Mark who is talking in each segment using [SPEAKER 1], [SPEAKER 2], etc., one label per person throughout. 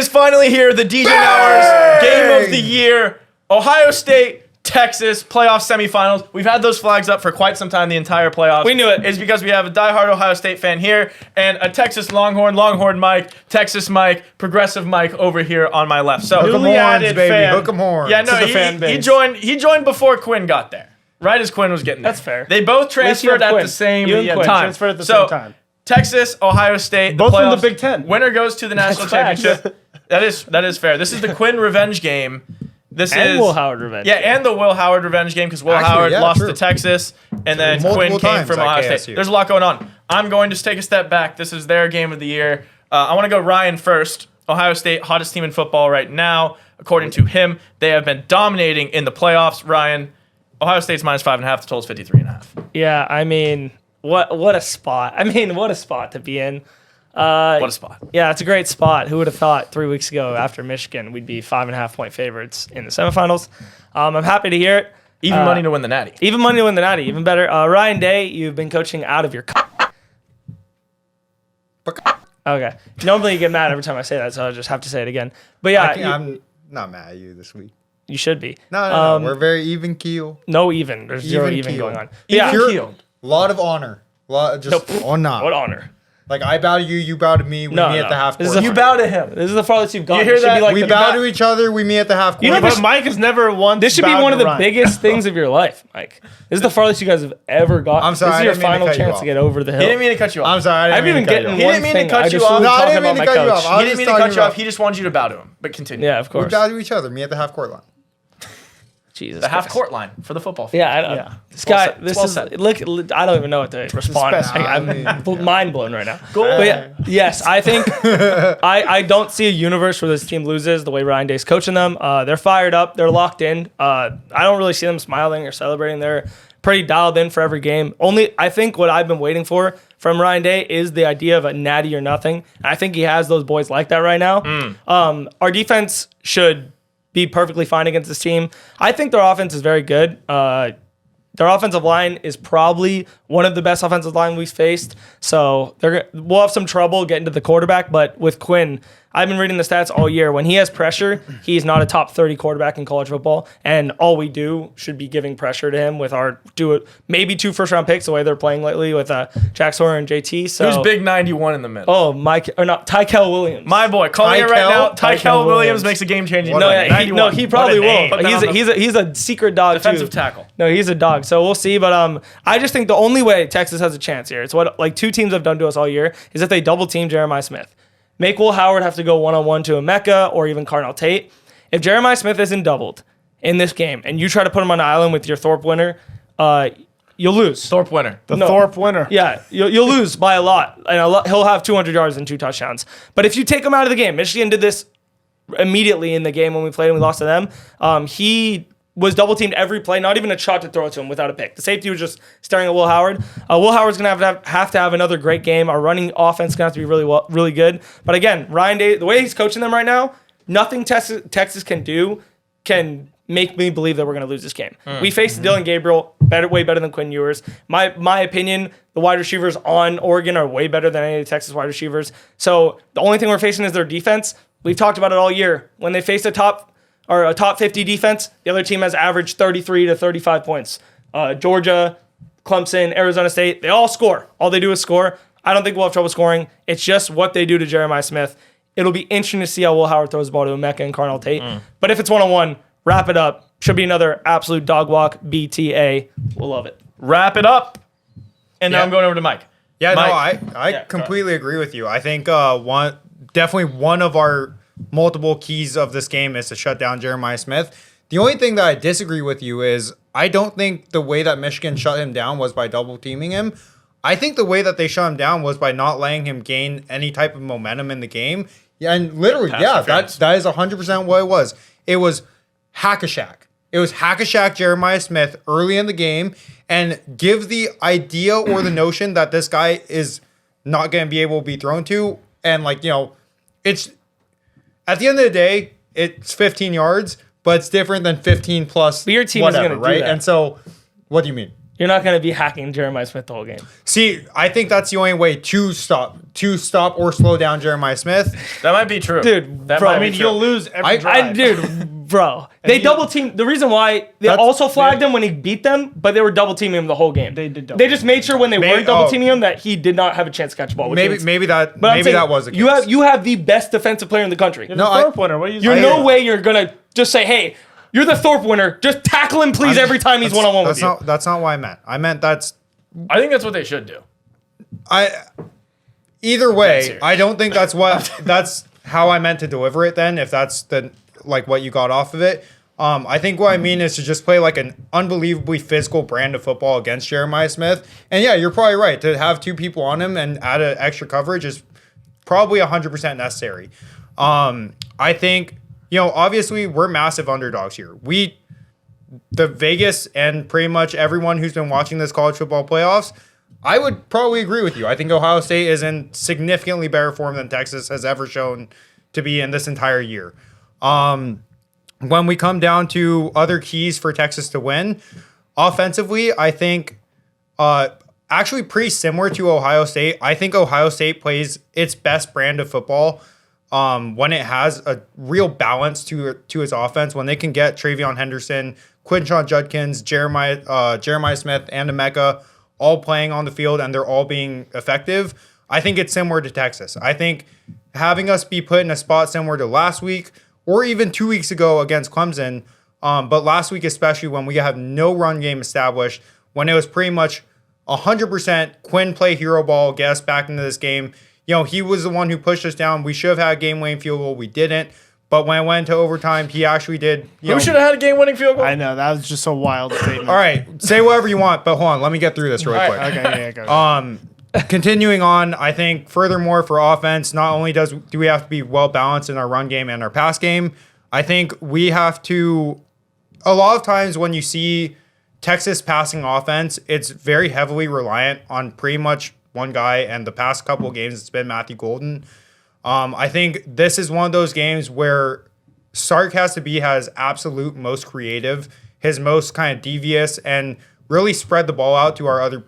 [SPEAKER 1] is finally here. The DJ Bowers game of the year. Ohio State, Texas playoff semifinals. We've had those flags up for quite some time. The entire playoffs.
[SPEAKER 2] We knew it.
[SPEAKER 1] Is because we have a diehard Ohio State fan here and a Texas Longhorn Mike, Texas Mike, Progressive Mike over here on my left. So
[SPEAKER 3] Hook 'em horns, baby. Hook 'em horns.
[SPEAKER 1] Yeah, no,
[SPEAKER 2] To the fan
[SPEAKER 1] he
[SPEAKER 2] base.
[SPEAKER 1] joined before Quinn got there. Right as Quinn was getting there.
[SPEAKER 2] That's fair.
[SPEAKER 1] They both transferred at
[SPEAKER 2] Quinn.
[SPEAKER 1] the same
[SPEAKER 2] You and Quinn
[SPEAKER 1] time.
[SPEAKER 2] transferred at the
[SPEAKER 1] So,
[SPEAKER 2] same time.
[SPEAKER 1] Texas, Ohio State,
[SPEAKER 3] Both from the
[SPEAKER 1] playoffs.
[SPEAKER 3] Big Ten.
[SPEAKER 1] Winner goes to the national
[SPEAKER 2] That's facts.
[SPEAKER 1] championship. That is fair. This is the Quinn revenge game. This
[SPEAKER 2] And
[SPEAKER 1] is
[SPEAKER 2] Will Howard revenge.
[SPEAKER 1] Yeah, and the Will Howard revenge game because Will
[SPEAKER 4] Actually,
[SPEAKER 1] Howard
[SPEAKER 4] yeah,
[SPEAKER 1] lost
[SPEAKER 4] true.
[SPEAKER 1] to Texas, and then
[SPEAKER 4] Multiple
[SPEAKER 1] Quinn came
[SPEAKER 4] times
[SPEAKER 1] from
[SPEAKER 4] at
[SPEAKER 1] Ohio State.
[SPEAKER 4] KSU.
[SPEAKER 1] There's a lot going on. I'm going to take a step back. This is their game of the year. I want to go Ryan first. Ohio State, hottest team in football right now, according to him. They have been dominating in the playoffs. Ryan, Ohio State's minus 5.5. The total's 53.5.
[SPEAKER 2] Yeah, I mean, what a spot. I mean, what a spot to be in.
[SPEAKER 1] What a spot.
[SPEAKER 2] Yeah, it's a great spot. Who would have thought 3 weeks ago after Michigan we'd be 5.5 point favorites in the semifinals? I'm happy to hear it.
[SPEAKER 1] Even money to win the Natty.
[SPEAKER 2] Even money to win the Natty, even better. Ryan Day, you've been coaching out of your. Okay. Normally you get mad every time I say that, so I just have to say it again. But yeah,
[SPEAKER 4] I'm not mad at you this week.
[SPEAKER 2] you should be.
[SPEAKER 4] No. We're very even keel.
[SPEAKER 2] No even. There's zero
[SPEAKER 4] Even
[SPEAKER 2] even
[SPEAKER 4] keel.
[SPEAKER 2] going on.
[SPEAKER 1] Even
[SPEAKER 2] Yeah.
[SPEAKER 1] keel.
[SPEAKER 4] Pure, lot of honor. On not.
[SPEAKER 2] What honor?
[SPEAKER 4] Like I bow to you, you bow to me. We
[SPEAKER 2] No,
[SPEAKER 4] meet
[SPEAKER 2] no.
[SPEAKER 4] at the half
[SPEAKER 2] This
[SPEAKER 4] court.
[SPEAKER 2] is a-
[SPEAKER 1] You bow to him.
[SPEAKER 2] This is the farthest you've gone.
[SPEAKER 1] You hear
[SPEAKER 2] It should
[SPEAKER 1] that?
[SPEAKER 2] be like
[SPEAKER 4] we
[SPEAKER 2] the-
[SPEAKER 4] bow to each other. We meet at the half court.
[SPEAKER 2] You know,
[SPEAKER 3] But Mike has never once.
[SPEAKER 2] This should be
[SPEAKER 3] bowed
[SPEAKER 2] one of
[SPEAKER 3] to
[SPEAKER 2] the
[SPEAKER 3] Ryan.
[SPEAKER 2] biggest things of your life, Mike. This is the farthest you guys have ever gotten.
[SPEAKER 4] I'm sorry,
[SPEAKER 2] This
[SPEAKER 4] I
[SPEAKER 2] is your
[SPEAKER 4] didn't mean to
[SPEAKER 2] final
[SPEAKER 4] cut you
[SPEAKER 2] chance
[SPEAKER 4] off.
[SPEAKER 2] to get over the hill.
[SPEAKER 1] He didn't mean to cut you off.
[SPEAKER 4] I'm sorry. I
[SPEAKER 2] I've
[SPEAKER 4] didn't
[SPEAKER 2] even
[SPEAKER 4] mean to cut you
[SPEAKER 2] getting
[SPEAKER 4] off.
[SPEAKER 1] He
[SPEAKER 2] one
[SPEAKER 1] didn't mean to
[SPEAKER 2] thing.
[SPEAKER 1] cut
[SPEAKER 2] I
[SPEAKER 1] you
[SPEAKER 2] just
[SPEAKER 1] off.
[SPEAKER 2] was
[SPEAKER 1] No, I
[SPEAKER 2] talking
[SPEAKER 4] didn't mean
[SPEAKER 2] about
[SPEAKER 4] to
[SPEAKER 2] my
[SPEAKER 4] cut you
[SPEAKER 2] coach.
[SPEAKER 4] off. I
[SPEAKER 1] He
[SPEAKER 4] was
[SPEAKER 1] didn't
[SPEAKER 4] just
[SPEAKER 1] mean to
[SPEAKER 4] talking
[SPEAKER 1] cut you off.
[SPEAKER 4] about-
[SPEAKER 1] He just wanted you to bow to him. But continue.
[SPEAKER 2] Yeah, of
[SPEAKER 4] We
[SPEAKER 2] course.
[SPEAKER 4] bow to each other. Meet at the half court line.
[SPEAKER 2] Jesus.
[SPEAKER 1] The half
[SPEAKER 2] Christ.
[SPEAKER 1] court line for the football field.
[SPEAKER 2] Yeah, I don't.
[SPEAKER 3] Yeah.
[SPEAKER 2] This
[SPEAKER 1] Well
[SPEAKER 2] guy.
[SPEAKER 1] said.
[SPEAKER 2] This
[SPEAKER 1] Well
[SPEAKER 2] is
[SPEAKER 1] said.
[SPEAKER 2] look. I don't even know what to respond. I'm mind blown right now. But yeah, yes, I think I don't see a universe where this team loses the way Ryan Day's coaching them. They're fired up. They're locked in. I don't really see them smiling or celebrating. They're pretty dialed in for every game. Only I think what I've been waiting for from Ryan Day is the idea of a natty or nothing. And I think he has those boys like that right now. Our defense should be perfectly fine against this team. I think their offense is very good. Their offensive line is probably one of the best offensive line we've faced. So we'll have some trouble getting to the quarterback. But with Quinn, I've been reading the stats all year. When he has pressure, he's not a top 30 quarterback in college football. And all we do should be giving pressure to him with our maybe 2 first-round picks the way they're playing lately with Jack Sawyer and JT. So
[SPEAKER 1] Who's big 91 in the middle?
[SPEAKER 2] Oh, Tykel Williams.
[SPEAKER 1] My boy, calling it right now.
[SPEAKER 4] Tykel?
[SPEAKER 1] Tykel Williams
[SPEAKER 2] Williams
[SPEAKER 1] makes a game-changing.
[SPEAKER 4] What
[SPEAKER 2] No,
[SPEAKER 4] a
[SPEAKER 1] play.
[SPEAKER 4] name.
[SPEAKER 2] yeah, he probably
[SPEAKER 1] What a
[SPEAKER 2] will.
[SPEAKER 1] name.
[SPEAKER 2] But
[SPEAKER 1] Put that on
[SPEAKER 2] he's a secret dog
[SPEAKER 1] defensive
[SPEAKER 2] too.
[SPEAKER 1] tackle.
[SPEAKER 2] No, he's a dog. So we'll see. But I just think the only way Texas has a chance here, it's what like 2 teams have done to us all year, is if they double team Jeremiah Smith. Make Will Howard have to go one-on-one to Emeka or even Carnell Tate. If Jeremiah Smith isn't doubled in this game and you try to put him on an island with your Thorpe winner, you'll lose.
[SPEAKER 1] Thorpe winner.
[SPEAKER 3] The
[SPEAKER 2] No.
[SPEAKER 3] Thorpe winner.
[SPEAKER 2] Yeah, you'll lose by a lot. And he'll have 200 yards and 2 touchdowns. But if you take him out of the game, Michigan did this immediately in the game when we played and we lost to them. He was double teamed every play, not even a shot to throw it to him without a pick. The safety was just staring at Will Howard. Will Howard's gonna have to have another great game. Our running offense is gonna have to be really good. But again, Ryan Day, the way he's coaching them right now, nothing Texas can do can make me believe that we're gonna lose this game. We faced Dylan Gabriel way better than Quinn Ewers. My opinion, the wide receivers on Oregon are way better than any of the Texas wide receivers. So the only thing we're facing is their defense. We've talked about it all year. When they face a top 50 defense, the other team has averaged 33 to 35 points. Georgia, Clemson, Arizona State, they all score. All they do is score. I don't think we'll have trouble scoring. It's just what they do to Jeremiah Smith. It'll be interesting to see how Will Howard throws the ball to Emeka and Carnell Tate. But if it's one-on-one, wrap it up. Should be another absolute dog walk. BTA. We'll love it.
[SPEAKER 1] Wrap it up. And now
[SPEAKER 4] Yeah.
[SPEAKER 1] I'm going over to Mike.
[SPEAKER 4] Yeah,
[SPEAKER 1] Mike.
[SPEAKER 4] no, I
[SPEAKER 1] Yeah, go
[SPEAKER 4] completely agree with you. I think definitely one of our multiple keys of this game is to shut down Jeremiah Smith. The only thing that I disagree with you is I don't think the way that Michigan shut him down was by double teaming him. I think the way that they shut him down was by not letting him gain any type of momentum in the game. Yeah, and literally,
[SPEAKER 1] Pass
[SPEAKER 4] yeah,
[SPEAKER 1] interference.
[SPEAKER 4] that is 100% what it was. It was hack-a-shack. It was hack-a-shack Jeremiah Smith early in the game and give the idea or the notion that this guy is not going to be able to be thrown to. And it's at the end of the day, it's 15 yards, but it's different than 15 plus
[SPEAKER 2] But your team isn't
[SPEAKER 4] whatever,
[SPEAKER 2] gonna do
[SPEAKER 4] right?
[SPEAKER 2] that.
[SPEAKER 4] And so, what do you mean?
[SPEAKER 2] You're not going to be hacking Jeremiah Smith the whole game.
[SPEAKER 4] See, I think that's the only way to stop or slow down Jeremiah Smith.
[SPEAKER 1] That might be true.
[SPEAKER 2] Dude,
[SPEAKER 1] that
[SPEAKER 2] bro,
[SPEAKER 1] might
[SPEAKER 2] I
[SPEAKER 1] be
[SPEAKER 3] I mean,
[SPEAKER 1] true.
[SPEAKER 3] you'll lose every drive.
[SPEAKER 2] Dude, bro. They double teamed. The reason why they also flagged him when he beat them, but they were double teaming him the whole game.
[SPEAKER 3] They did double
[SPEAKER 2] They just made sure when they
[SPEAKER 4] Maybe-
[SPEAKER 2] weren't double teaming him that he did not have a chance to catch the ball. which
[SPEAKER 4] Maybe
[SPEAKER 2] means-
[SPEAKER 4] maybe that
[SPEAKER 2] but I'm saying,
[SPEAKER 4] that was the case.
[SPEAKER 2] you have the best defensive player in the country.
[SPEAKER 3] You're
[SPEAKER 4] No,
[SPEAKER 3] the
[SPEAKER 4] I-
[SPEAKER 3] Thorpe winner. What are you
[SPEAKER 2] You're
[SPEAKER 3] saying?
[SPEAKER 2] no way you're gonna just say, "Hey, you're the Thorpe winner. Just tackle him, please, every time he's one on one with you."
[SPEAKER 4] That's not what I meant. I meant
[SPEAKER 1] I think that's what they should do.
[SPEAKER 4] either way,
[SPEAKER 1] serious.
[SPEAKER 4] I don't think that's how I meant to deliver it then, if that's what you got off of it. I think what I mean is to just play like an unbelievably physical brand of football against Jeremiah Smith. And yeah, you're probably right. To have two people on him and add an extra coverage is probably 100% necessary. I think, obviously we're massive underdogs here. The Vegas and pretty much everyone who's been watching this college football playoffs, I would probably agree with you. I think Ohio State is in significantly better form than Texas has ever shown to be in this entire year. When we come down to other keys for Texas to win, offensively, I think actually pretty similar to Ohio State. I think Ohio State plays its best brand of football when it has a real balance to its offense, when they can get Travion Henderson, Quinshon Judkins, Jeremiah Smith, and Emeka all playing on the field and they're all being effective. I think it's similar to Texas. I think having us be put in a spot similar to last week or even 2 weeks ago against Clemson, but last week especially when we have no run game established, when it was pretty much 100% Quinn play hero ball, get us back into this game. He was the one who pushed us down. We should have had a game-winning field goal. We didn't. But when it went into overtime, he actually did.
[SPEAKER 1] Who should have had a game-winning field goal?
[SPEAKER 3] I know that was just a wild statement.
[SPEAKER 4] All right, say whatever you want, but hold on, let me get through this real quick.
[SPEAKER 3] Okay, yeah, go.
[SPEAKER 4] Continuing on, I think furthermore for offense, not only do we have to be well balanced in our run game and our pass game, I think we have to. A lot of times when you see Texas passing offense, it's very heavily reliant on pretty much one guy, and the past couple of games it's been Matthew Golden. I think this is one of those games where Sark has to be his absolute most creative, his most kind of devious, and really spread the ball out to our other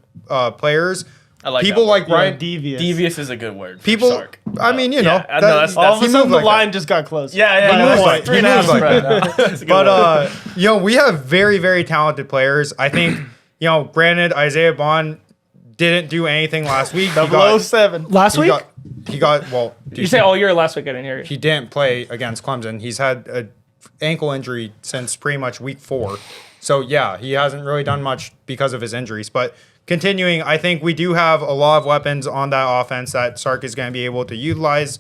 [SPEAKER 4] players.
[SPEAKER 1] I like
[SPEAKER 4] people
[SPEAKER 1] that
[SPEAKER 4] like
[SPEAKER 1] word.
[SPEAKER 4] Ryan.
[SPEAKER 3] Devious.
[SPEAKER 1] Devious is a good word. For
[SPEAKER 4] People,
[SPEAKER 1] Sark.
[SPEAKER 4] I mean,
[SPEAKER 1] no, that's-
[SPEAKER 3] All of
[SPEAKER 4] he
[SPEAKER 3] a sudden
[SPEAKER 4] moved
[SPEAKER 3] the
[SPEAKER 4] like
[SPEAKER 3] line
[SPEAKER 4] that.
[SPEAKER 3] just got close.
[SPEAKER 1] Yeah,
[SPEAKER 3] By
[SPEAKER 1] he
[SPEAKER 3] the
[SPEAKER 1] moves
[SPEAKER 3] way.
[SPEAKER 1] like 3.5
[SPEAKER 4] moves like
[SPEAKER 1] spread now. That's a good word.
[SPEAKER 4] But we have very, very talented players. I think, granted, Isaiah Bond didn't do anything last week. He got,
[SPEAKER 3] 007.
[SPEAKER 2] Last week?
[SPEAKER 4] he got well. Dude,
[SPEAKER 2] You say all year last week? I didn't hear you.
[SPEAKER 4] he didn't play against Clemson. He's had an ankle injury since pretty much week 4. So yeah, he hasn't really done much because of his injuries. But continuing, I think we do have a lot of weapons on that offense that Sark is going to be able to utilize.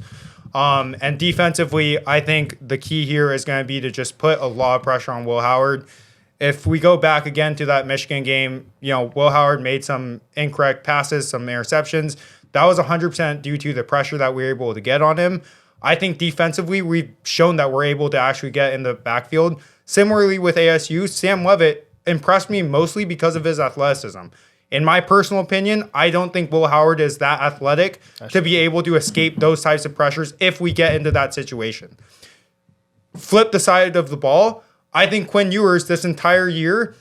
[SPEAKER 4] And defensively, I think the key here is going to be to just put a lot of pressure on Will Howard. If we go back again to that Michigan game, Will Howard made some incorrect passes, some interceptions. That was 100% due to the pressure that we were able to get on him. I think defensively, we've shown that we're able to actually get in the backfield. Similarly with ASU, Sam Leavitt impressed me mostly because of his athleticism. In my personal opinion, I don't think Will Howard is that athletic to be able to escape those types of pressures if we get into that situation. Flip the side of the ball. I think Quinn Ewers this entire year,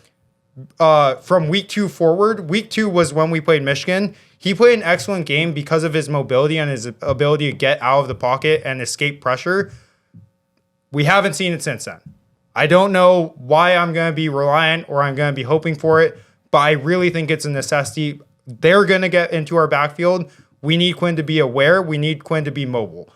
[SPEAKER 4] from week 2 forward, week 2 was when we played Michigan. He played an excellent game because of his mobility and his ability to get out of the pocket and escape pressure. We haven't seen it since then. I don't know why I'm going to be reliant or I'm going to be hoping for it, but I really think it's a necessity. They're going to get into our backfield. We need Quinn to be aware. We need Quinn to be mobile.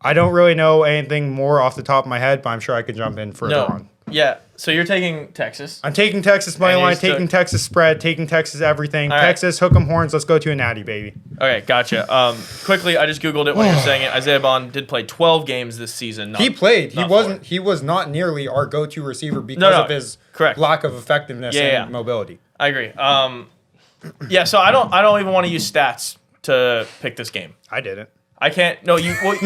[SPEAKER 4] I don't really know anything more off the top of my head, but I'm sure I could jump in further on.
[SPEAKER 1] Yeah. So you're taking Texas.
[SPEAKER 4] I'm taking Texas money
[SPEAKER 1] And you
[SPEAKER 4] line,
[SPEAKER 1] took-
[SPEAKER 4] taking Texas spread, taking Texas everything.
[SPEAKER 1] All right.
[SPEAKER 4] Texas, hook 'em horns. Let's go to a natty, baby.
[SPEAKER 1] Okay, gotcha. Quickly, I just googled it when you were saying it. Isaiah Bond did play 12 games this season.
[SPEAKER 4] He played. He
[SPEAKER 1] not
[SPEAKER 4] wasn't.
[SPEAKER 1] four.
[SPEAKER 4] He was not nearly our go-to receiver because
[SPEAKER 1] No,
[SPEAKER 4] of his
[SPEAKER 1] correct.
[SPEAKER 4] lack of effectiveness
[SPEAKER 1] Yeah,
[SPEAKER 4] and mobility.
[SPEAKER 1] I agree. Yeah. So I don't even want to use stats to pick this game.
[SPEAKER 4] I didn't.
[SPEAKER 1] I can't. No, you can't.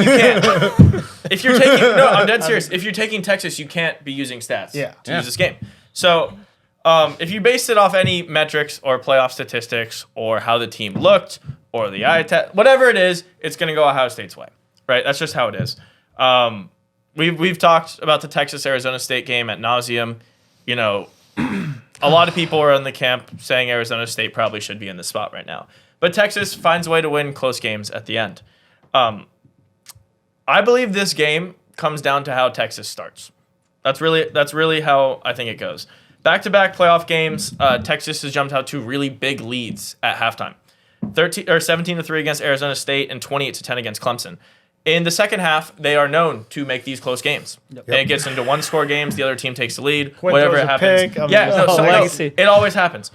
[SPEAKER 1] If you're taking, no, I'm dead serious. If you're taking Texas, you can't be using stats to
[SPEAKER 4] Yeah.
[SPEAKER 1] use this game. So, if you based it off any metrics or playoff statistics or how the team looked or the eye test, whatever it is, it's going to go Ohio State's way, right? That's just how it is. We've talked about the Texas Arizona State game ad nauseum. A a lot of people are in the camp saying Arizona State probably should be in this spot right now. But Texas finds a way to win close games at the end. I believe this game comes down to how Texas starts. That's really how I think it goes. Back-to-back playoff games, Texas has jumped out to really big leads at halftime. 17-3 against Arizona State and 28-10 against Clemson. In the second half, they are known to make these close games. Yep. And it gets into one-score games. The other team takes the lead. Whatever it happens. It always happens.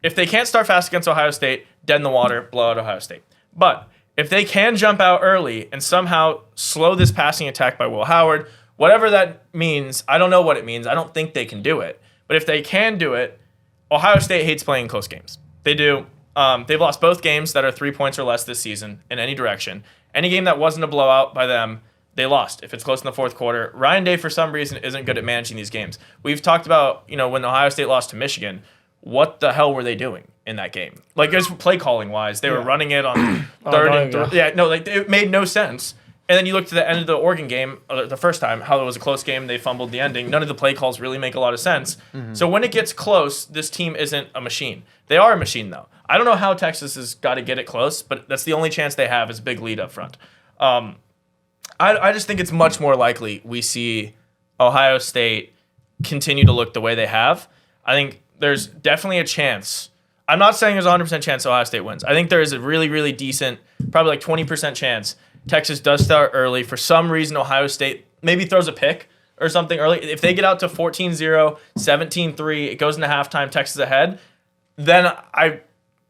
[SPEAKER 1] If they can't start fast against Ohio State, dead in the water, blow out Ohio State. But if they can jump out early and somehow slow this passing attack by Will Howard, whatever that means, I don't know what it means. I don't think they can do it. But if they can do it, Ohio State hates playing close games. They do. They've lost both games that are 3 points or less this season in any direction. Any game that wasn't a blowout by them, they lost. If it's close in the fourth quarter, Ryan Day, for some reason, isn't good at managing these games. We've talked about, when Ohio State lost to Michigan, what the hell were they doing in that game? Like, just play calling wise, they were running it on third and third. Yeah, no, like it made no sense. And then you look to the end of the Oregon game, the first time, how it was a close game, they fumbled the ending. None of the play calls really make a lot of sense. Mm-hmm. So when it gets close, this team isn't a machine. They are a machine, though. I don't know how Texas has got to get it close, but that's the only chance they have is a big lead up front. I just think it's much more likely we see Ohio State continue to look the way they have. I think there's definitely a chance. I'm not saying there's a 100% chance Ohio State wins. I think there is a really, really decent, probably like 20% chance Texas does start early. For some reason, Ohio State maybe throws a pick or something early. If they get out to 14-0, 17-3, it goes into halftime, Texas ahead, then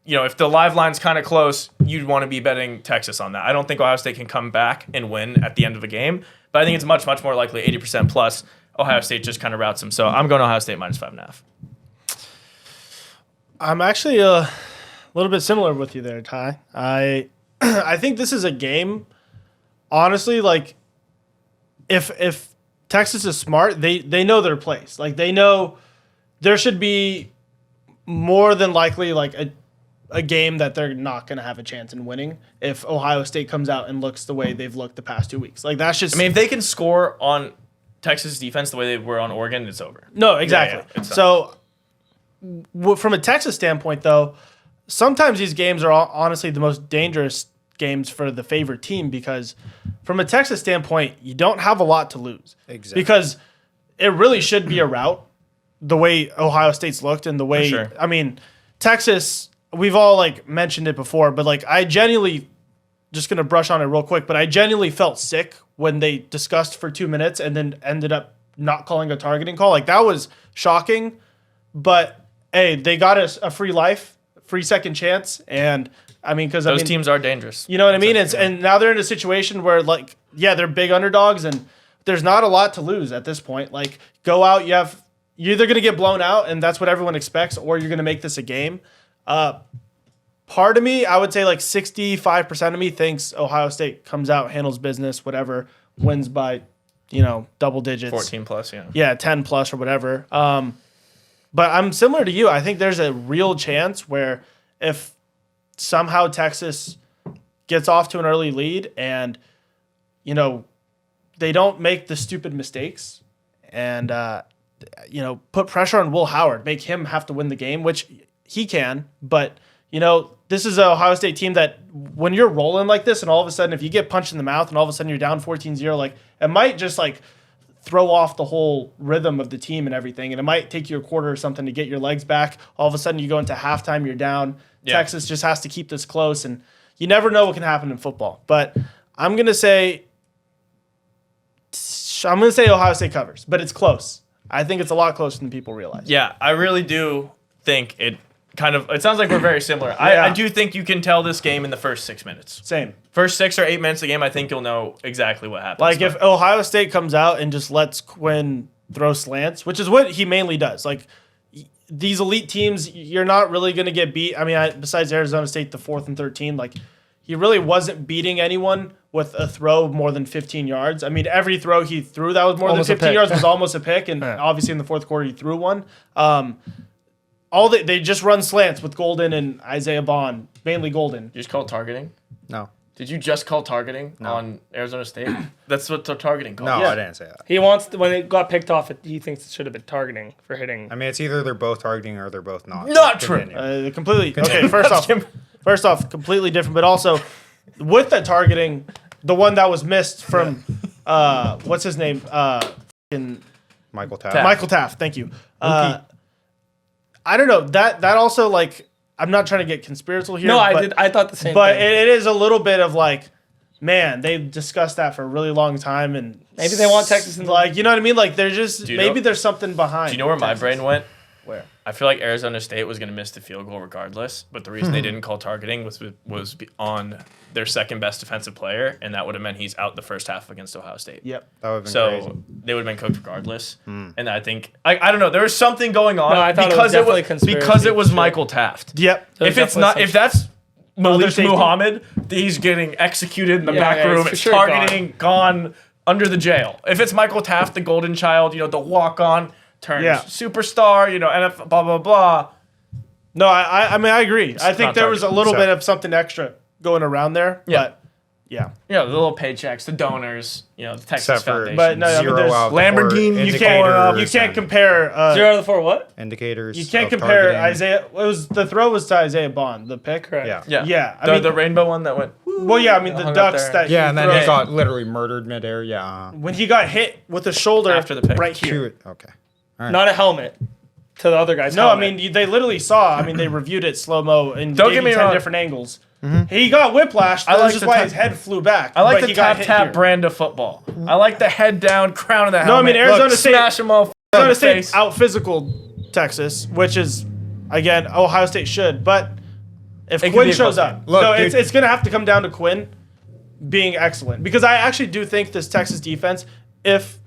[SPEAKER 1] if the live line's kind of close, you'd want to be betting Texas on that. I don't think Ohio State can come back and win at the end of a game, but I think it's much, much more likely 80% plus Ohio State just kind of routes them. So I'm going Ohio State minus 5.5.
[SPEAKER 3] I'm actually a little bit similar with you there, Ty. I think this is a game, honestly, like if Texas is smart, they know their place. Like they know there should be more than likely like a game that they're not going to have a chance in winning if Ohio State comes out and looks the way they've looked the past 2 weeks. Like that's just.
[SPEAKER 1] I mean, if they can score on Texas defense the way they were on Oregon, it's over.
[SPEAKER 3] No, exactly. Yeah, so from a Texas standpoint, though, sometimes these games are honestly the most dangerous games for the favorite team because from a Texas standpoint, you don't have a lot to lose. Exactly. Because it really should be a rout the way Ohio State's looked and the way,
[SPEAKER 1] sure.
[SPEAKER 3] I mean, Texas, we've all like mentioned it before, but like I genuinely, just going to brush on it real quick, but I genuinely felt sick when they discussed for 2 minutes and then ended up not calling a targeting call. Like that was shocking, but hey, they got a free life, free second chance. And I mean, because
[SPEAKER 1] those teams are dangerous.
[SPEAKER 3] You know what I mean? And now they're in a situation where, like, yeah, they're big underdogs, and there's not a lot to lose at this point. Like, go out, you're either going to get blown out, and that's what everyone expects, or you're going to make this a game. Part of me, I would say like 65% of me thinks Ohio State comes out, handles business, whatever, wins by, double digits.
[SPEAKER 1] 14 plus, yeah.
[SPEAKER 3] Yeah, 10 plus or whatever. But I'm similar to you. I think there's a real chance where if somehow Texas gets off to an early lead and, they don't make the stupid mistakes and, put pressure on Will Howard, make him have to win the game, which he can. But, this is an Ohio State team that when you're rolling like this and all of a sudden if you get punched in the mouth and all of a sudden you're down 14-0, like it might just like throw off the whole rhythm of the team and everything. And it might take you a quarter or something to get your legs back. All of a sudden you go into halftime, you're down. Yeah. Texas just has to keep this close, and you never know what can happen in football. But I'm going to say Ohio State covers, but it's close. I think it's a lot closer than people realize.
[SPEAKER 1] Yeah, I really do think it sounds like we're very similar. Yeah. I do think you can tell this game in the first 6 minutes.
[SPEAKER 3] Same.
[SPEAKER 1] First 6 or 8 minutes of the game, I think you'll know exactly what happens.
[SPEAKER 3] Like if Ohio State comes out and just lets Quinn throw slants, which is what he mainly does. Like these elite teams, you're not really going to get beat. I mean, besides Arizona State, the 4th and 13, like he really wasn't beating anyone with a throw of more than 15 yards. I mean, every throw he threw that was more than 15 yards was almost a pick, and obviously in the fourth quarter he threw one. They just run slants with Golden and Isaiah Bond, mainly Golden.
[SPEAKER 1] You just call it targeting?
[SPEAKER 4] No.
[SPEAKER 1] Did you just call targeting on Arizona State? That's what the targeting called.
[SPEAKER 4] No,
[SPEAKER 2] Yeah.
[SPEAKER 4] I didn't say that.
[SPEAKER 2] He wants when it got picked off. He thinks it should have been targeting for hitting.
[SPEAKER 4] I mean, it's either they're both targeting or they're both not.
[SPEAKER 1] Not true.
[SPEAKER 4] Continue.
[SPEAKER 3] Completely. Okay, first off, completely different. But also, with the targeting, the one that was missed from, what's his name?
[SPEAKER 4] Michael Taft.
[SPEAKER 3] Michael Taft. Thank you. I don't know that also like I'm not trying to get conspiratorial here.
[SPEAKER 2] No,
[SPEAKER 3] but,
[SPEAKER 2] I thought the same.
[SPEAKER 3] But
[SPEAKER 2] thing.
[SPEAKER 3] it is a little bit of like, man, they've discussed that for a really long time, and
[SPEAKER 2] Maybe they want Texas in the-
[SPEAKER 3] like, you know what I mean? Like, they're just
[SPEAKER 1] you
[SPEAKER 3] maybe
[SPEAKER 1] know-
[SPEAKER 3] there's something behind.
[SPEAKER 1] Do you know where my
[SPEAKER 3] Texas.
[SPEAKER 1] brain went?
[SPEAKER 3] Where?
[SPEAKER 1] I feel like Arizona State was going to miss the field goal regardless, but the reason they didn't call targeting was on their second best defensive player, and that would have meant he's out the first half against Ohio State.
[SPEAKER 3] Yep.
[SPEAKER 4] That would have been
[SPEAKER 1] So
[SPEAKER 4] crazy.
[SPEAKER 1] they would have been cooked regardless. And I think I don't know. There was something going on
[SPEAKER 2] No, I thought it was definitely conspiracy
[SPEAKER 1] because it was
[SPEAKER 2] shit.
[SPEAKER 1] Michael Taft.
[SPEAKER 3] Yep.
[SPEAKER 1] If it's
[SPEAKER 2] definitely
[SPEAKER 1] not,
[SPEAKER 2] some-
[SPEAKER 1] if that's Malik
[SPEAKER 3] safety.
[SPEAKER 1] Muhammad, he's getting executed in the
[SPEAKER 2] Yeah,
[SPEAKER 1] back
[SPEAKER 2] yeah,
[SPEAKER 1] room.
[SPEAKER 2] he's for
[SPEAKER 1] It's
[SPEAKER 2] sure
[SPEAKER 1] targeting, gone under the jail. If it's Michael Taft, the golden child, the walk-on, turns
[SPEAKER 3] Yeah.
[SPEAKER 1] superstar, NFL, blah blah blah.
[SPEAKER 3] No, I mean I agree. I think
[SPEAKER 1] not
[SPEAKER 3] there was a
[SPEAKER 1] targeted.
[SPEAKER 3] little
[SPEAKER 4] So-
[SPEAKER 3] bit of something extra going around there.
[SPEAKER 1] Yeah.
[SPEAKER 3] But yeah.
[SPEAKER 1] The little paychecks, the donors, the Texas
[SPEAKER 4] Except for
[SPEAKER 1] Foundation.
[SPEAKER 3] But no, I mean,
[SPEAKER 4] zero
[SPEAKER 3] there's-
[SPEAKER 4] out of the
[SPEAKER 1] Lamborghini,
[SPEAKER 4] four
[SPEAKER 1] you
[SPEAKER 3] You
[SPEAKER 4] indicators
[SPEAKER 3] can't
[SPEAKER 4] and
[SPEAKER 3] compare.
[SPEAKER 2] 0 out of the 4. What?
[SPEAKER 4] indicators.
[SPEAKER 3] You can't
[SPEAKER 4] of
[SPEAKER 3] compare
[SPEAKER 4] targeting.
[SPEAKER 3] Isaiah. The throw was to Isaiah Bond, the pick.
[SPEAKER 2] Correct.
[SPEAKER 4] Yeah.
[SPEAKER 1] yeah,
[SPEAKER 3] Yeah, I
[SPEAKER 1] the,
[SPEAKER 3] mean-
[SPEAKER 1] the rainbow one that went.
[SPEAKER 3] Well, yeah, I mean the
[SPEAKER 1] hung up
[SPEAKER 3] ducks
[SPEAKER 1] there.
[SPEAKER 3] that.
[SPEAKER 4] Yeah, and then
[SPEAKER 3] throws.
[SPEAKER 4] he got literally murdered midair. Yeah.
[SPEAKER 3] When he got hit with the shoulder
[SPEAKER 1] After the pick.
[SPEAKER 3] right here.
[SPEAKER 4] Shoot. Okay.
[SPEAKER 2] Not a helmet to the other guy's.
[SPEAKER 3] No, I
[SPEAKER 2] helmet.
[SPEAKER 3] mean they literally saw. I mean they reviewed it slow mo and
[SPEAKER 1] Don't
[SPEAKER 3] gave
[SPEAKER 1] get
[SPEAKER 3] you
[SPEAKER 1] me
[SPEAKER 3] 10
[SPEAKER 1] wrong.
[SPEAKER 3] different angles. He got whiplash.
[SPEAKER 1] I
[SPEAKER 3] That's
[SPEAKER 1] like
[SPEAKER 3] just
[SPEAKER 1] the
[SPEAKER 3] why
[SPEAKER 1] tap-
[SPEAKER 3] his head flew back.
[SPEAKER 1] I like
[SPEAKER 3] but
[SPEAKER 1] the
[SPEAKER 3] he got hit
[SPEAKER 1] tap
[SPEAKER 3] here.
[SPEAKER 1] brand of football. I like the head down, crown of the
[SPEAKER 3] No, I
[SPEAKER 1] helmet.
[SPEAKER 3] mean, Arizona
[SPEAKER 1] Look,
[SPEAKER 3] State-
[SPEAKER 1] smash them all. in
[SPEAKER 3] Arizona
[SPEAKER 1] the
[SPEAKER 3] State
[SPEAKER 1] face.
[SPEAKER 3] out physical Texas, which is again Ohio State should. But if
[SPEAKER 1] It could
[SPEAKER 3] Quinn
[SPEAKER 1] be a
[SPEAKER 3] shows
[SPEAKER 1] close
[SPEAKER 3] up,
[SPEAKER 1] game.
[SPEAKER 4] Look,
[SPEAKER 3] no,
[SPEAKER 4] dude.
[SPEAKER 3] it's going to have to come down to Quinn being excellent because I actually do think this Texas defense, if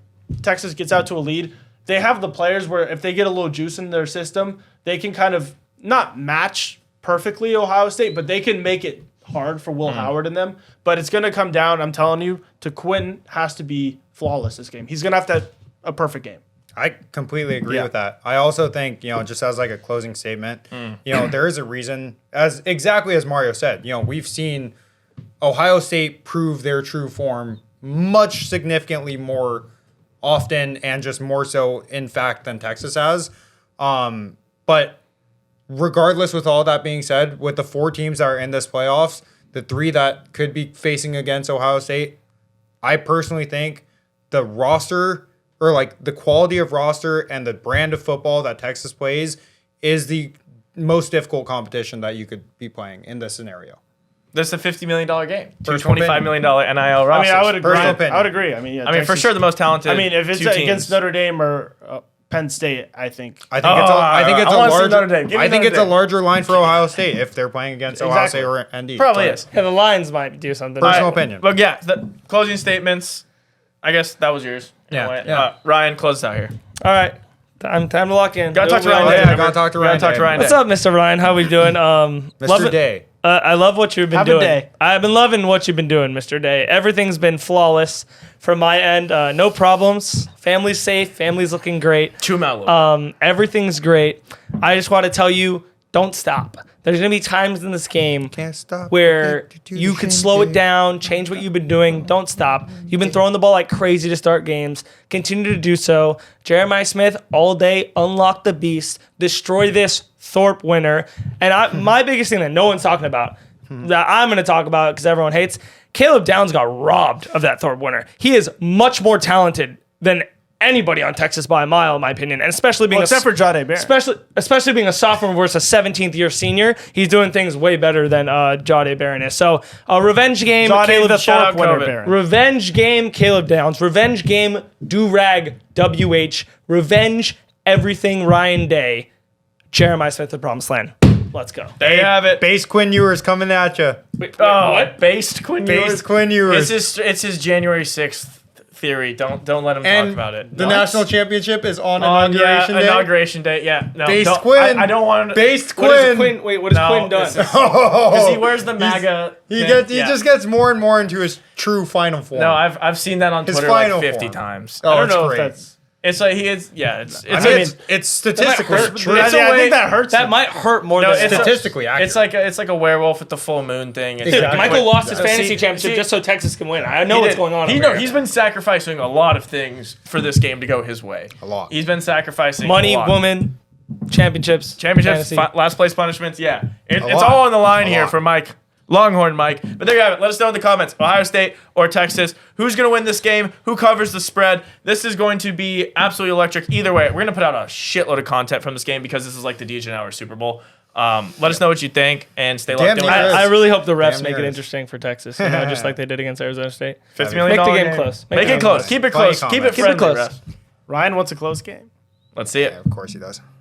[SPEAKER 3] Texas gets out to a lead, they have the players where if they get a little juice in their system, they can kind of not match perfectly Ohio State, but they can make it hard for Will Howard and them. But it's going to come down, I'm telling you, to Quinn has to be flawless this game. He's going to have a perfect game.
[SPEAKER 4] I completely agree
[SPEAKER 3] Yeah.
[SPEAKER 4] with that. I also think, just as like a closing statement, there is a reason, as exactly as Mario said, we've seen Ohio State prove their true form much significantly more often and just more so in fact than Texas has. But regardless, with all that being said, with the 4 teams that are in this playoffs, the 3 that could be facing against Ohio State, I personally think the roster or like the quality of roster and the brand of football that Texas plays is the most difficult competition that you could be playing in this scenario.
[SPEAKER 1] This is a $50 million game. Two
[SPEAKER 4] Personal
[SPEAKER 1] $25 million NIL
[SPEAKER 3] I
[SPEAKER 1] rosters.
[SPEAKER 3] mean, I would agree.
[SPEAKER 4] Personal opinion.
[SPEAKER 3] I would agree. I mean, yeah,
[SPEAKER 1] I mean, for
[SPEAKER 3] Texas-
[SPEAKER 1] sure the most talented.
[SPEAKER 3] I mean, if it's
[SPEAKER 1] two teams.
[SPEAKER 3] against Notre Dame or Penn State, I think.
[SPEAKER 4] I think it's a, I think it's
[SPEAKER 1] I
[SPEAKER 4] a
[SPEAKER 1] wanna see
[SPEAKER 4] larger.
[SPEAKER 1] Notre Dame. Give me
[SPEAKER 4] I think
[SPEAKER 1] Notre
[SPEAKER 4] it's a
[SPEAKER 1] Dame.
[SPEAKER 4] larger line for Ohio State if they're playing against Ohio State
[SPEAKER 3] Exactly.
[SPEAKER 4] or ND.
[SPEAKER 1] Probably
[SPEAKER 4] But
[SPEAKER 1] is.
[SPEAKER 2] Yeah, the Lions might do something.
[SPEAKER 4] Personal
[SPEAKER 1] All right,
[SPEAKER 4] opinion.
[SPEAKER 1] But yeah, the closing statements. I guess that was yours. in a
[SPEAKER 4] Yeah,
[SPEAKER 1] way.
[SPEAKER 4] yeah.
[SPEAKER 1] Ryan, close us out here.
[SPEAKER 2] All right, time to lock in.
[SPEAKER 1] Gotta talk to
[SPEAKER 2] We
[SPEAKER 1] Ryan
[SPEAKER 2] all-
[SPEAKER 1] Day.
[SPEAKER 4] yeah, I
[SPEAKER 1] remember?
[SPEAKER 4] gotta talk to
[SPEAKER 1] Gotta
[SPEAKER 4] Ryan
[SPEAKER 1] talk
[SPEAKER 4] Day.
[SPEAKER 1] to Ryan
[SPEAKER 2] What's
[SPEAKER 1] Day.
[SPEAKER 2] up, Mr. Ryan? How we doing?
[SPEAKER 4] Mr.
[SPEAKER 2] Loving-
[SPEAKER 4] Day.
[SPEAKER 2] I love what you've been
[SPEAKER 3] Have a
[SPEAKER 2] doing.
[SPEAKER 3] day.
[SPEAKER 2] I've been loving what you've been doing, Mr. Day. Everything's been flawless from my end. No problems. Family's safe. Family's looking great.
[SPEAKER 1] Chew 'em out a little.
[SPEAKER 2] Everything's great. I just want to tell you, don't stop. There's gonna be times in this game
[SPEAKER 4] Can't stop.
[SPEAKER 2] where you could slow it down, change what you've been doing. Don't stop. You've been throwing the ball like crazy to start games. Continue to do so. Jeremiah Smith, all day, unlock the beast, destroy this Thorpe winner. And my biggest thing that no one's talking about, that I'm going to talk about because everyone hates, Caleb Downs got robbed of that Thorpe winner. He is much more talented than anybody on Texas by a mile, in my opinion, and especially being
[SPEAKER 3] Except for Jahdae Barron.
[SPEAKER 2] especially being a sophomore versus a 17th year senior, he's doing things way better than Jahdae Barron is. So a revenge game,
[SPEAKER 3] Jahdae
[SPEAKER 2] Caleb
[SPEAKER 3] the
[SPEAKER 1] shout
[SPEAKER 3] Thorpe
[SPEAKER 1] out
[SPEAKER 3] winner,
[SPEAKER 1] COVID.
[SPEAKER 3] Barron.
[SPEAKER 2] Revenge game, Caleb Downs. Revenge game, Durag WH. Revenge everything, Ryan Day. Jeremiah Smith, the Promised Land. Let's go.
[SPEAKER 1] There you have it.
[SPEAKER 4] Base Quinn Ewers coming at you.
[SPEAKER 1] Oh,
[SPEAKER 2] what?
[SPEAKER 1] Based Quinn Ewers.
[SPEAKER 4] Based Quinn Ewers.
[SPEAKER 1] It's his January 6th theory. Don't let him
[SPEAKER 4] And
[SPEAKER 1] talk about it.
[SPEAKER 4] the national championship is on
[SPEAKER 1] On,
[SPEAKER 4] inauguration day.
[SPEAKER 1] Inauguration day. Yeah. No.
[SPEAKER 4] Based
[SPEAKER 1] don't,
[SPEAKER 4] Quinn.
[SPEAKER 1] I don't want to.
[SPEAKER 4] Based
[SPEAKER 2] What is
[SPEAKER 4] Quinn.
[SPEAKER 2] Quinn? Wait, what is
[SPEAKER 1] No,
[SPEAKER 2] Quinn done?
[SPEAKER 1] this is- Because he wears the MAGA.
[SPEAKER 4] He
[SPEAKER 1] thing.
[SPEAKER 4] he
[SPEAKER 1] Yeah.
[SPEAKER 4] just gets more and more into his true final form.
[SPEAKER 1] No, I've seen that on
[SPEAKER 4] His
[SPEAKER 1] Twitter like
[SPEAKER 4] final
[SPEAKER 1] 50
[SPEAKER 4] form.
[SPEAKER 1] times.
[SPEAKER 4] Oh,
[SPEAKER 3] I don't
[SPEAKER 4] it's
[SPEAKER 3] know
[SPEAKER 4] great.
[SPEAKER 3] if that's.
[SPEAKER 1] It's like he is. Yeah, it's.
[SPEAKER 4] I mean, it's statistically
[SPEAKER 2] hurt.
[SPEAKER 4] true.
[SPEAKER 1] It's a
[SPEAKER 3] I
[SPEAKER 1] way-
[SPEAKER 3] think that hurts.
[SPEAKER 2] That
[SPEAKER 3] him.
[SPEAKER 2] might hurt more
[SPEAKER 1] No,
[SPEAKER 2] than
[SPEAKER 1] it's a-
[SPEAKER 4] Statistically accurate.
[SPEAKER 1] It's like a werewolf with the full moon thing. It's
[SPEAKER 4] Exactly.
[SPEAKER 1] like-
[SPEAKER 2] Michael lost his
[SPEAKER 1] See-
[SPEAKER 2] fantasy championship
[SPEAKER 1] see-
[SPEAKER 2] just so Texas can win. I know
[SPEAKER 1] He
[SPEAKER 2] what's
[SPEAKER 1] did.
[SPEAKER 2] going on.
[SPEAKER 1] He
[SPEAKER 2] over
[SPEAKER 1] know
[SPEAKER 2] here.
[SPEAKER 1] he's been sacrificing a lot of things for this game to go his way.
[SPEAKER 4] A lot.
[SPEAKER 1] He's been sacrificing
[SPEAKER 2] money,
[SPEAKER 1] a lot.
[SPEAKER 2] woman, championships,
[SPEAKER 1] championships,
[SPEAKER 2] fantasy.
[SPEAKER 1] last place punishments. Yeah, it's
[SPEAKER 4] lot.
[SPEAKER 1] all on the line
[SPEAKER 4] A
[SPEAKER 1] here
[SPEAKER 4] lot.
[SPEAKER 1] for Mike. Longhorn Mike. But there you have it. Let us know in the comments. Ohio State or Texas. Who's going to win this game? Who covers the spread? This is going to be absolutely electric. Either way, we're going to put out a shitload of content from this game because this is like the DJ Hour Super Bowl. Let us know what you think and stay locked
[SPEAKER 4] Damn
[SPEAKER 1] in.
[SPEAKER 4] near
[SPEAKER 1] with
[SPEAKER 4] is.
[SPEAKER 1] us.
[SPEAKER 2] I really hope the refs
[SPEAKER 4] Damn
[SPEAKER 2] make it
[SPEAKER 4] near.
[SPEAKER 2] interesting for Texas, you know, just like they did against Arizona State.
[SPEAKER 1] $50
[SPEAKER 4] Make
[SPEAKER 1] million
[SPEAKER 2] the game
[SPEAKER 1] game.
[SPEAKER 2] close.
[SPEAKER 1] Make it close.
[SPEAKER 4] close.
[SPEAKER 1] Keep it
[SPEAKER 4] Funny
[SPEAKER 1] close. Keep it
[SPEAKER 4] comments.
[SPEAKER 2] Keep it
[SPEAKER 1] friendly.
[SPEAKER 2] close.
[SPEAKER 1] refs.
[SPEAKER 3] Ryan wants a close game.
[SPEAKER 1] Let's see it.
[SPEAKER 4] Yeah, of course he does.